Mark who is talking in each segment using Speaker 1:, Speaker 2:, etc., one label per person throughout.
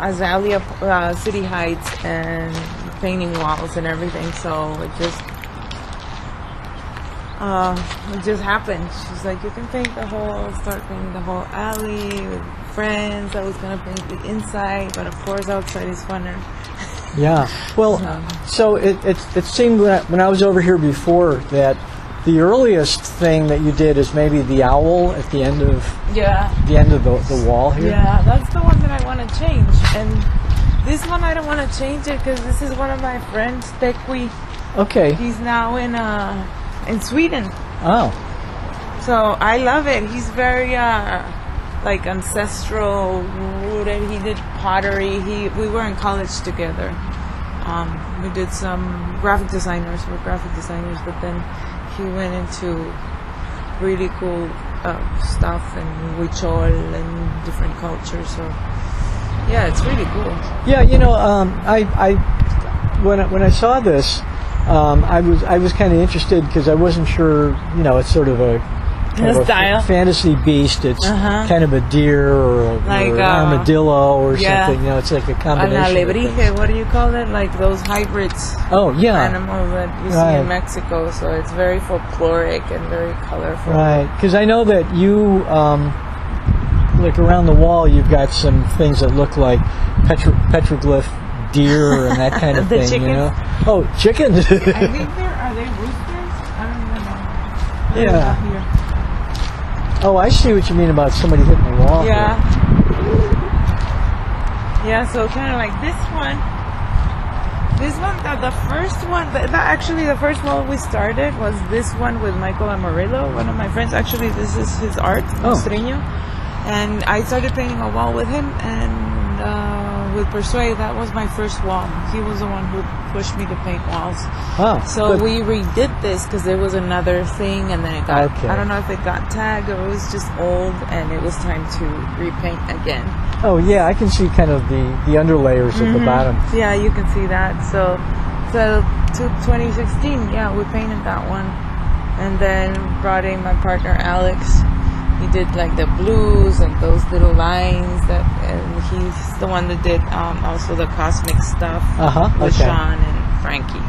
Speaker 1: Azalea City Heights and painting walls and everything. So it just happened. She's like, you can start painting the whole alley with friends. I was gonna paint the inside, but of course outside is funner.
Speaker 2: Yeah. Well, so it seemed when I was over here before that the earliest thing that you did is maybe the owl at the end of the wall here.
Speaker 1: Yeah, that's the one that I want to change. And this one I don't want to change it because this is one of my friends, Tekwi.
Speaker 2: Okay.
Speaker 1: He's now in Sweden.
Speaker 2: Oh.
Speaker 1: So I love it. He's very like ancestral rooted. He did pottery. We were in college together. We did some graphic designers, but then he went into really cool stuff and Huichol and different cultures. So yeah, it's really cool.
Speaker 2: Yeah, I when I saw this, I was kind of interested because I wasn't sure. It's sort of a
Speaker 1: style
Speaker 2: fantasy beast. It's kind of a deer or an armadillo or something. It's like a combination.
Speaker 1: An alebrije, what do you call it? Like those hybrids.
Speaker 2: Oh yeah.
Speaker 1: Animals that you see in Mexico. So it's very folkloric and very colorful.
Speaker 2: Right, because I know that you, like around the wall, you've got some things that look like petroglyph deer and that kind of
Speaker 1: the
Speaker 2: thing.
Speaker 1: Chickens?
Speaker 2: Oh, chickens.
Speaker 1: I think are they roosters? I don't even know.
Speaker 2: Yeah. Oh, I see what you mean about somebody hitting the wall.
Speaker 1: Yeah. Yeah, so kind of like this one. This one, the first one, actually the first wall we started was this one with Michael Amarillo, one of my friends. Actually, this is his art, Mostreño. And I started painting a wall with him, and with Persuade, that was my first wall. He was the one who pushed me to paint walls.
Speaker 2: Oh,
Speaker 1: so we redid this because there was another thing, and then it got, I don't know if it got tagged or it was just old, and it was time to repaint again.
Speaker 2: Oh yeah, I can see kind of the underlayers at the bottom.
Speaker 1: Yeah, you can see that. So to 2016, yeah, we painted that one, and then brought in my partner Alex. He did like the blues and those little lines and he's the one that did also the cosmic stuff with Sean and Frankie.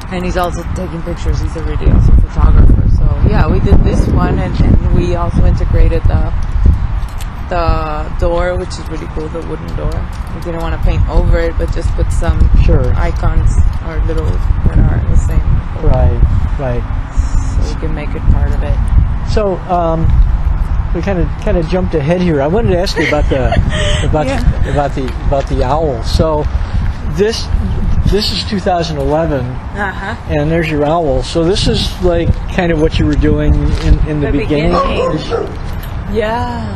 Speaker 1: And he's also taking pictures. He's a really awesome photographer. So yeah, we did this one, and we also integrated the door, which is really cool, the wooden door. We didn't want to paint over it, but just put some icons or little that are the same.
Speaker 2: Right.
Speaker 1: So we can make it part of it.
Speaker 2: So we kind of jumped ahead here. I wanted to ask you about the owl. So this is 2011, and there's your owl. So this is like kind of what you were doing in the beginning.
Speaker 1: Yeah.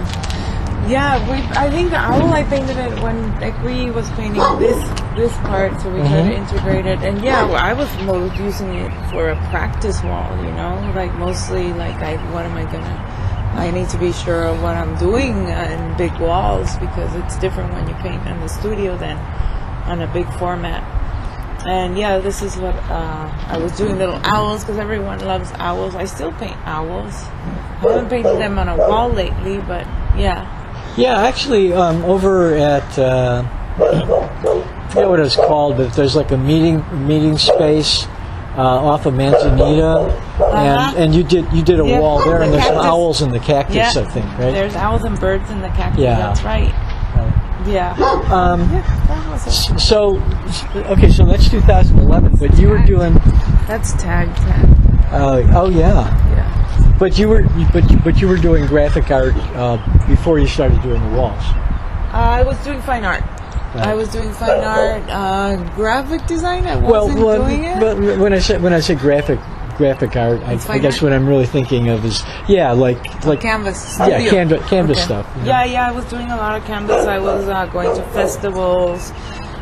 Speaker 1: I think the owl, I painted it when Ekwi was painting this part, so we tried to integrate it. And yeah, I was using it for a practice wall, like mostly like I need to be sure of what I'm doing in big walls, because it's different when you paint in the studio than on a big format. And yeah, this is what I was doing, little owls, because everyone loves owls. I still paint owls. I haven't painted them on a wall lately, but yeah.
Speaker 2: Yeah, actually, over at I forget what it's called, but there's like a meeting space off of Manzanita, and you did a wall there, and there's some owls in the cactus, I think, right?
Speaker 1: There's owls and birds in the cactus. Yeah, that's right. Yeah.
Speaker 2: So that's 2011, but you were doing.
Speaker 1: That's tag.
Speaker 2: Oh yeah.
Speaker 1: Yeah.
Speaker 2: But you were doing graphic art before you started doing the walls.
Speaker 1: I was doing fine art. Right. I was doing fine art, graphic design. I wasn't doing it.
Speaker 2: But when I say graphic art, I guess what I'm really thinking of is like
Speaker 1: canvas.
Speaker 2: Yeah, canvas stuff.
Speaker 1: Yeah, I was doing a lot of canvas. I was going to festivals.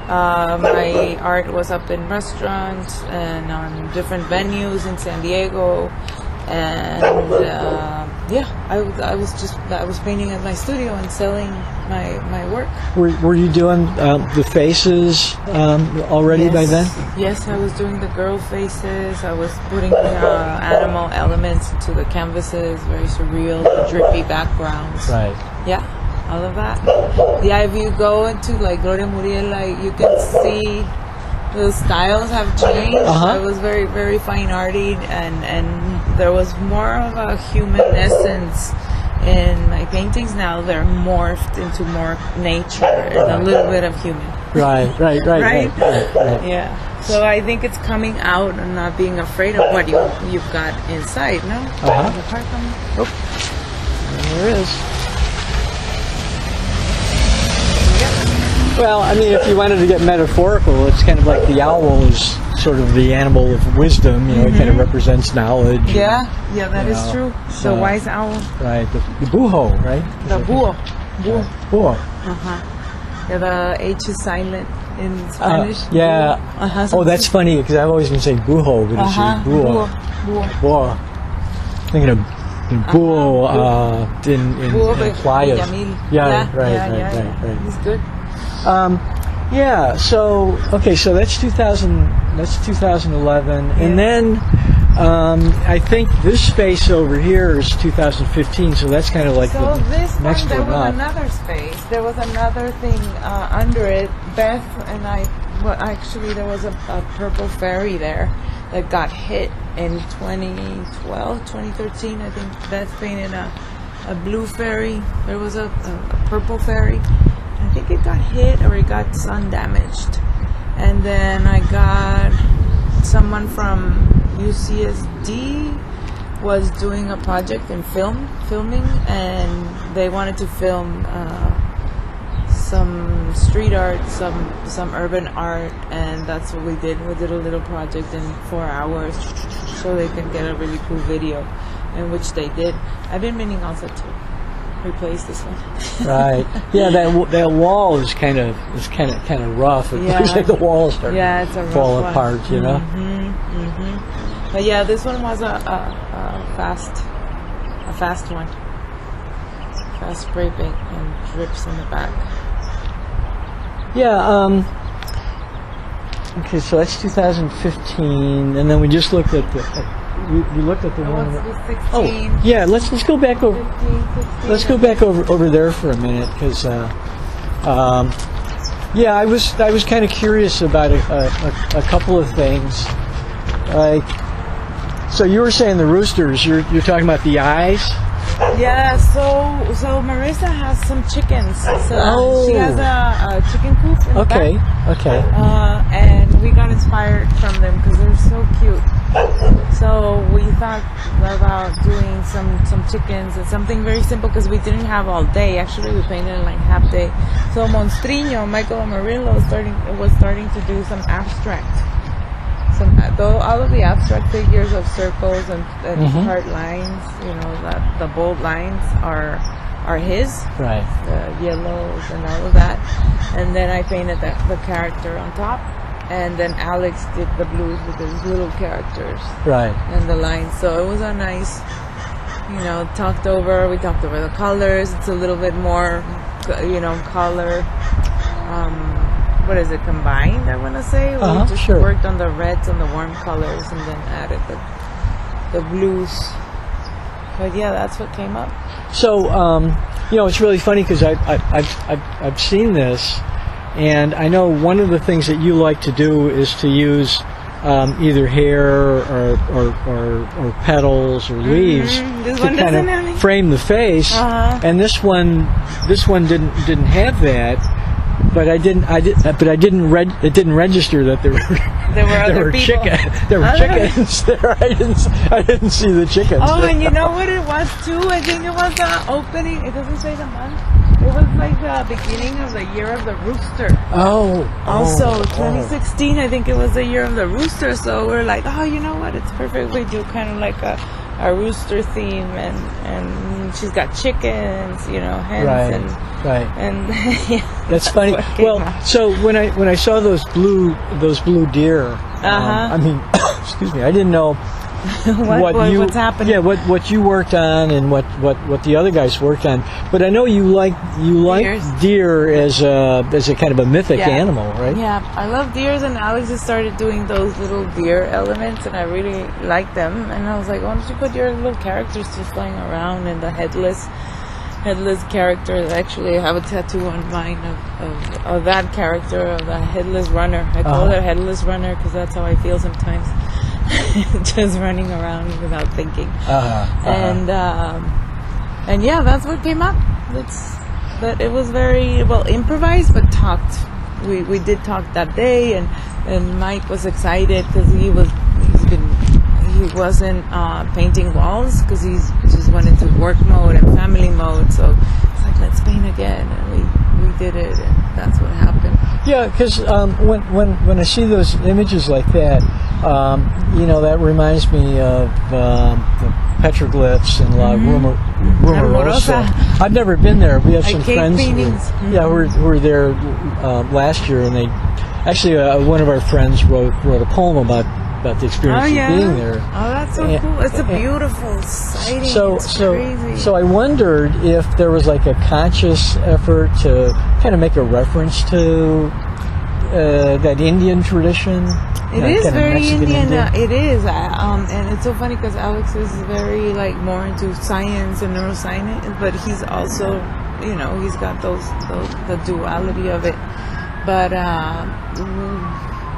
Speaker 1: My art was up in restaurants and on different venues in San Diego, and I was painting at my studio and selling my work.
Speaker 2: Were you doing the faces already by then?
Speaker 1: Yes, I was doing the girl faces. I was putting animal elements into the canvases, very surreal, drippy backgrounds.
Speaker 2: Right.
Speaker 1: Yeah. all of that. Yeah, if you go into like Gloria Muriel, like you can see the styles have changed. It was very, very fine arty, and there was more of a human essence in my paintings. Now they're morphed into more nature and a little bit of human.
Speaker 2: Right.
Speaker 1: Yeah. So I think it's coming out and not being afraid of what you've got inside. No. The car coming.
Speaker 2: Oh, there is. Well, I mean, if you wanted to get metaphorical, it's kind of like the owl is sort of the animal of wisdom. You know, it kind of represents knowledge.
Speaker 1: Yeah, that is true. The wise owl.
Speaker 2: Right, the buho, right?
Speaker 1: The buho.
Speaker 2: Buho.
Speaker 1: Yeah, the H is silent in Spanish.
Speaker 2: Oh, that's funny because I've always been saying buho, but it's buho. Buho. Thinking of buho in playas.
Speaker 1: Yeah. He's good.
Speaker 2: So that's 2011, and then I think this space over here is 2015. So that's kind of like the next one.
Speaker 1: There was another space. There was another thing under it. Beth and I. Well, actually, there was a purple fairy there that got hit in 2012, 2013. I think Beth painted a blue fairy. There was a purple fairy. I think it got hit or it got sun damaged. And then I got someone from UCSD was doing a project in filming, and they wanted to film some street art, some urban art, and that's what we did. We did a little project in 4 hours so they can get a really cool video, in which they did. I've been meaning also to replace this one.
Speaker 2: Right. Yeah, that wall is kind of rough. It looks like the walls start to fall apart, you know.
Speaker 1: But yeah, this one was a fast one. Fast spray paint and drips in the back.
Speaker 2: Yeah. Okay, so that's 2015, and then we just looked at the. We looked at the one.
Speaker 1: That was 16.
Speaker 2: Oh, yeah. Let's go back over.
Speaker 1: 15, 16.
Speaker 2: Let's go back over there for a minute, because I was kind of curious about a couple of things. Like, so you were saying the roosters. You're talking about the eyes.
Speaker 1: Yeah. So Marissa has some chickens. So she has a chicken coop in the back.
Speaker 2: Okay.
Speaker 1: And we got inspired from them because they're so cute. So we thought about doing some chickens and something very simple because we didn't have all day. Actually, we painted in like half day. So Monstrino, Michael Amarillo, was starting to do some abstract. All of the abstract figures of circles and hard lines, you know, the bold lines are his. Right. The yellows and all of that. And then I painted the character on top. And then Alex did the blues with his little characters. Right. And the lines. So it was a nice, we talked over the colors. It's a little bit more, color, combined, I want to say. We just worked on the reds and the warm colors and then added the blues. But yeah, that's what came up.
Speaker 2: So, it's really funny because I've seen this. And I know one of the things that you like to do is to use either hair or petals or leaves to kind of frame the face. And this one didn't have that. But it didn't register that there were chickens there. I didn't see the chickens.
Speaker 1: Oh, and you know what it was too? I think it was the opening. It doesn't say the month. It was like the beginning of the year of the rooster. Also, 2016, I think it was the year of the rooster. So we're like, you know what? It's perfect. We do kind of like a rooster theme, and she's got chickens, hens, and yeah.
Speaker 2: That's funny. Well, so when I saw those blue deer, excuse me, I didn't know what's happening. Yeah, what you worked on and what the other guys worked on. But I know you like deer as a kind of a mythic animal, right?
Speaker 1: Yeah, I love deers, and Alex has started doing those little deer elements, and I really like them. And I was like, why don't you put your little characters just flying around and the headless? headless character. Actually, I have a tattoo on mine of that character, of a headless runner. I call it headless runner because that's how I feel sometimes, just running around without thinking. And yeah, that's what came up. But it was very well improvised, but talked. We did talk that day, and Mike was excited because he wasn't painting walls because he's just went into work mode and family mode. So it's like, let's paint again, and we did it, and that's what happened.
Speaker 2: Yeah, because when I see those images like that, that reminds me of the petroglyphs in La Rumorosa. I've never been there. We have some friends who were there last year, and they actually one of our friends wrote a poem about the experience of being there.
Speaker 1: Oh, that's so cool! It's a beautiful sighting. It's crazy.
Speaker 2: So I wondered if there was like a conscious effort to kind of make a reference to that Indian tradition.
Speaker 1: It is very Indian. It is, and it's so funny because Alex is very more into science and neuroscience, but he's also, he's got the duality of it. But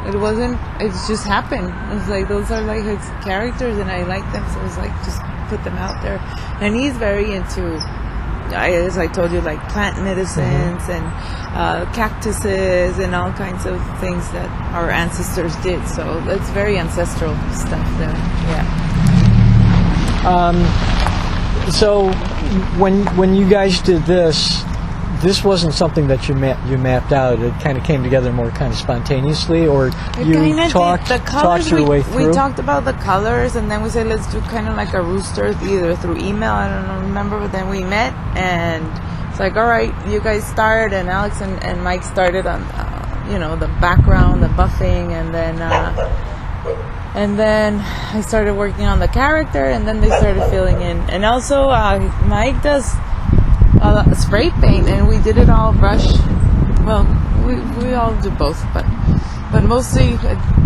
Speaker 1: it wasn't. It just happened. It was like those are like his characters, and I like them, so it's like just put them out there. And he's very into, as I told you, like plant medicines and cactuses and all kinds of things that our ancestors did. So it's very ancestral stuff there. Yeah.
Speaker 2: So when you guys did this wasn't something that you mapped out. It kind of came together more kind of spontaneously, or you talked your way through.
Speaker 1: We talked about the colors, and then we said let's do kind of like a rooster, either through email. I don't remember, but then we met, and it's like, all right, you guys start, and Alex and Mike started on, the background, the buffing, and then I started working on the character, and then they started filling in, and also Mike does spray paint, and we did it all brush. Well, we all do both, but mostly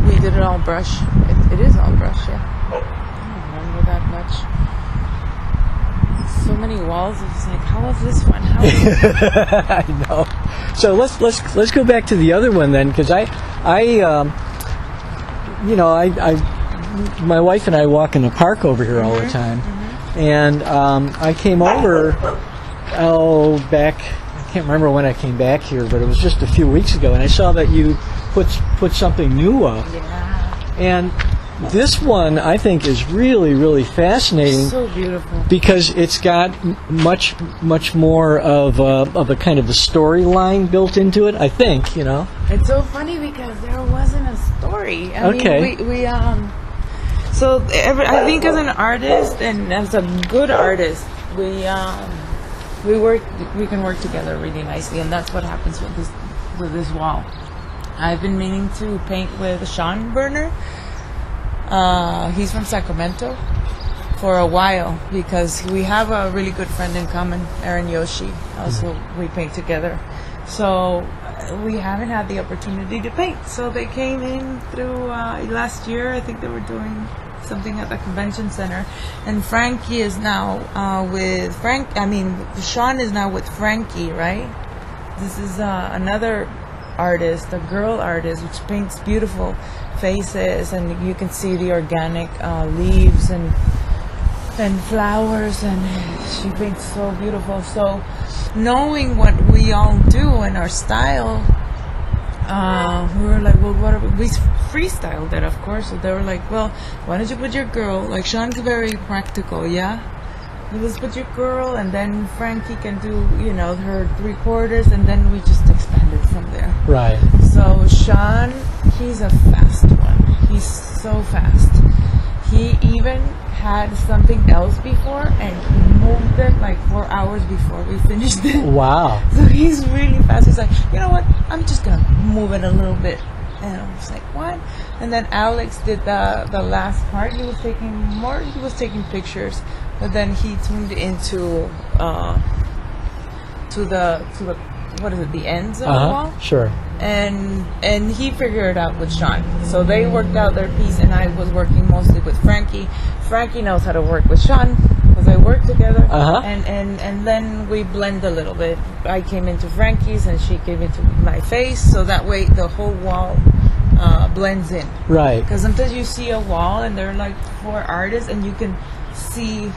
Speaker 1: we did it all brush. It is all brush, yeah. I don't remember that much. So many walls. It's like, how was this one?
Speaker 2: I know. So let's go back to the other one then, because my wife and I walk in the park over here all the time, and I came over. Back, I can't remember when I came back here, but it was just a few weeks ago, and I saw that you put something new up.
Speaker 1: Yeah.
Speaker 2: And this one, I think, is really, really fascinating.
Speaker 1: So beautiful.
Speaker 2: Because it's got much more of a kind of a storyline built into it, I think,
Speaker 1: It's so funny because there wasn't a story. I mean, so I think as an artist and as a good artist, we can work together really nicely, and that's what happens with this wall. I've been meaning to paint with Sean Berner. He's from Sacramento, for a while, because we have a really good friend in common, Aaron Yoshi. Also, we paint together. So we haven't had the opportunity to paint. So they came in through last year. I think they were doing something at the convention center, and Frankie is now Sean is now with Frankie, right? This is another artist, a girl artist, which paints beautiful faces, and you can see the organic leaves and flowers, and she paints so beautiful. So knowing what we all do and our style, we were like, well, we freestyled it, of course. So they were like, well, why don't you put your girl, like Sean's very practical, yeah? Let's put your girl, and then Frankie can do, her 3/4, and then we just expanded from there.
Speaker 2: Right.
Speaker 1: So Sean, he's a fast one. He's so fast. He even had something else before, and he moved it like 4 hours before we finished it.
Speaker 2: Wow.
Speaker 1: So he's really fast. He's like, you know what? I'm just going to move it a little bit. And I was like, what? And then Alex did the last part. He was taking pictures, but then he tuned into to the what is it, the ends of the wall?
Speaker 2: Sure.
Speaker 1: And he figured it out with Sean. So they worked out their piece, and I was working mostly with Frankie. Frankie knows how to work with Sean, because I work together.
Speaker 2: Uh-huh.
Speaker 1: And then we blend a little bit. I came into Frankie's and she came into my face, so that way the whole wall blends in.
Speaker 2: Right.
Speaker 1: Because sometimes you see a wall and there are like 4 artists and you can see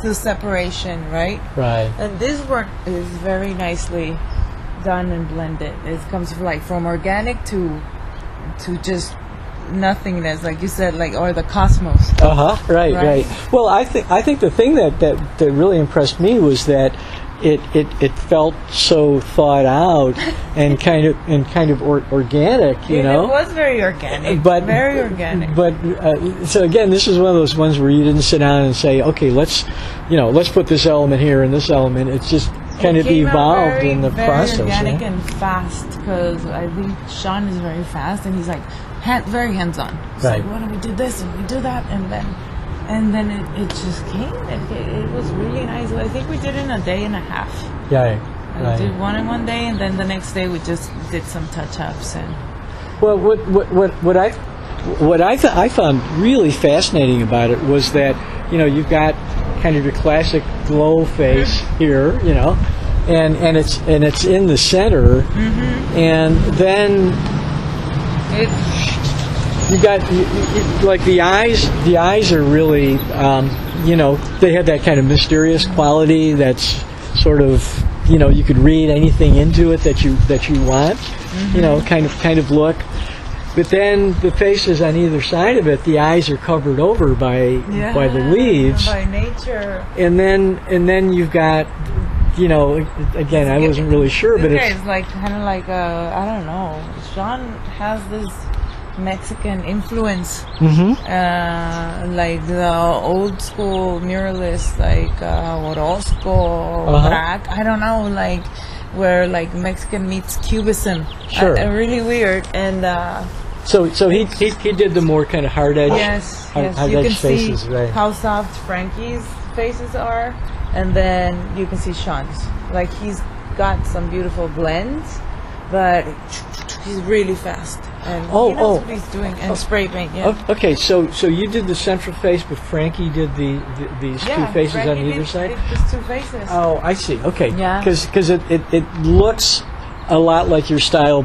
Speaker 1: the separation, right?
Speaker 2: Right.
Speaker 1: And this work is very nicely done and blended. It comes from organic to just nothingness, like you said, like, or the cosmos.
Speaker 2: Right.
Speaker 1: Right.
Speaker 2: Well, I think the thing that really impressed me was that it felt so thought out and kind of organic, you know.
Speaker 1: It was very organic,
Speaker 2: But
Speaker 1: very organic.
Speaker 2: But so again, this is one of those ones where you didn't sit down and say, okay, let's put this element here and this element. It's just kind of
Speaker 1: Came out
Speaker 2: evolved in the
Speaker 1: very
Speaker 2: process.
Speaker 1: organic
Speaker 2: Yeah?
Speaker 1: and fast, because I think Sean is very fast and he's like very hands-on. It's
Speaker 2: Right.
Speaker 1: like, what do we do this and we do that, and then it just came. It was really nice. I think we did it in a day and a half.
Speaker 2: Yeah.
Speaker 1: I did one in one day, and then the next day we just did some touch-ups. And
Speaker 2: Well, what I found really fascinating about it was that you've got kind of your classic glow face here, and it's in the center, and then you got like the eyes. The eyes are really, they have that kind of mysterious quality that's sort of, you could read anything into it that you want, kind of look. But then the faces on either side of it, the eyes are covered over by the leaves,
Speaker 1: by nature.
Speaker 2: and then you've got, again, I wasn't really sure, but
Speaker 1: This
Speaker 2: it's
Speaker 1: guy is like kind of like I don't know. Sean has this Mexican influence, like the old school muralists, like Orozco, Braque. I don't know, like where like Mexican meets Cubism.
Speaker 2: Sure.
Speaker 1: Really weird. And
Speaker 2: so he did the more kind of hard edge.
Speaker 1: yes,
Speaker 2: hard
Speaker 1: you
Speaker 2: edge
Speaker 1: can
Speaker 2: faces,
Speaker 1: see
Speaker 2: right.
Speaker 1: how soft Frankie's faces are, and then you can see Sean's. Like he's got some beautiful blends, but he's really fast. And he knows what he's doing. And spray paint, yeah.
Speaker 2: Okay, so you did the central face, but Frankie did these two faces on
Speaker 1: Frankie
Speaker 2: either side?
Speaker 1: did just 2 faces.
Speaker 2: Oh, I see. Okay.
Speaker 1: Yeah.
Speaker 2: Because it looks a lot like your style